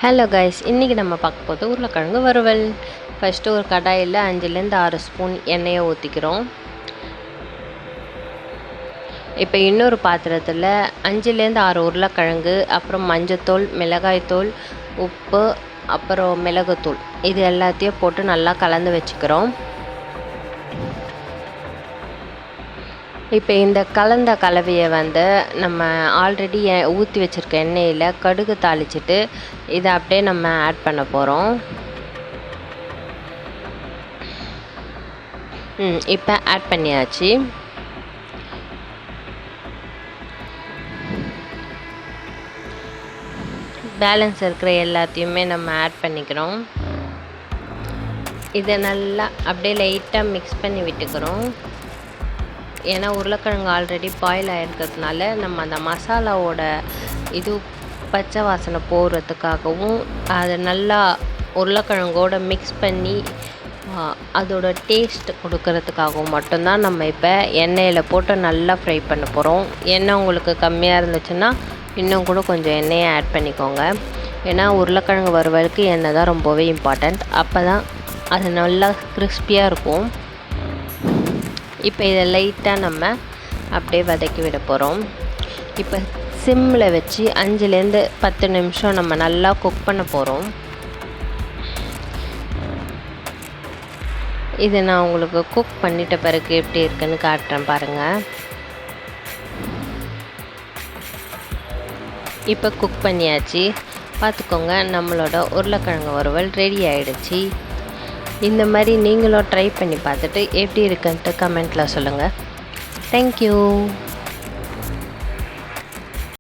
Hello guys, இன்றைக்கி நம்ம பார்க்க போகிறது உருளைக்கிழங்கு வறுவல். ஃபஸ்ட்டு ஒரு கடாயில் 5லேருந்து 6 ஸ்பூன் எண்ணெயை ஊற்றிக்கிறோம். இப்போ இன்னொரு பாத்திரத்தில் 5லேருந்து 6 உருளைக்கிழங்கு, அப்புறம் மஞ்சத்தூள், மிளகாய்த்தூள், உப்பு, அப்புறம் மிளகுத்தூள் இது எல்லாத்தையும் போட்டு நல்லா கலந்து வச்சுக்கிறோம். இப்போ இந்த கலந்த கலவையை நம்ம ஆல்ரெடி ஊற்றி வச்சுருக்க எண்ணெயில் கடுகு தாளிச்சிட்டு இதை அப்படியே நம்ம ஆட் பண்ண போகிறோம். இப்போ ஆட் பண்ணியாச்சு. பேலன்ஸ் இருக்கிற எல்லாத்தையுமே நம்ம ஆட் பண்ணிக்கிறோம். இதை நல்லா அப்படியே லைட்டாக மிக்ஸ் பண்ணி விட்டுக்கிறோம். ஏன்னா உருளைக்கிழங்கு ஆல்ரெடி பாயில் ஆகிருக்கிறதுனால நம்ம அந்த மசாலாவோட இது பச்சை வாசனை போகிறதுக்காகவும் அதை நல்லா உருளைக்கிழங்கோடு மிக்ஸ் பண்ணி அதோட டேஸ்ட் கொடுக்கறதுக்காகவும் மட்டும்தான் நம்ம இப்போ எண்ணெயில் போட்டு நல்லா ஃப்ரை பண்ண போகிறோம். எண்ணெய் உங்களுக்கு கம்மியாக இருந்துச்சுன்னா இன்னும் கூட கொஞ்சம் எண்ணெயை ஆட் பண்ணிக்கோங்க. ஏன்னா உருளைக்கிழங்கு வறுவலுக்கு எண்ணெய் தான் ரொம்பவே இம்பார்ட்டண்ட். அப்போ தான் அது நல்லா கிறிஸ்பியாக இருக்கும். இப்போ இதை லைட்டாக நம்ம அப்படியே வதக்கி விட போகிறோம். இப்போ சிம்மில் வச்சு 5லேருந்து 10 நிமிஷம் நம்ம நல்லா குக் பண்ண போகிறோம். இதை நான் உங்களுக்கு குக் பண்ணிட்ட பிறகு எப்படி இருக்குன்னு காட்டுறேன் பாருங்கள். இப்போ குக் பண்ணியாச்சு. பார்த்துக்கோங்க, நம்மளோட உருளைக்கிழங்கு வறுவல் ரெடி ஆகிடுச்சு. இந்த மாதிரி நீங்களும் ட்ரை பண்ணி பார்த்துட்டு எப்படி இருக்குன்ட்டு கமெண்ட்டில் சொல்லுங்கள். தேங்க்யூ.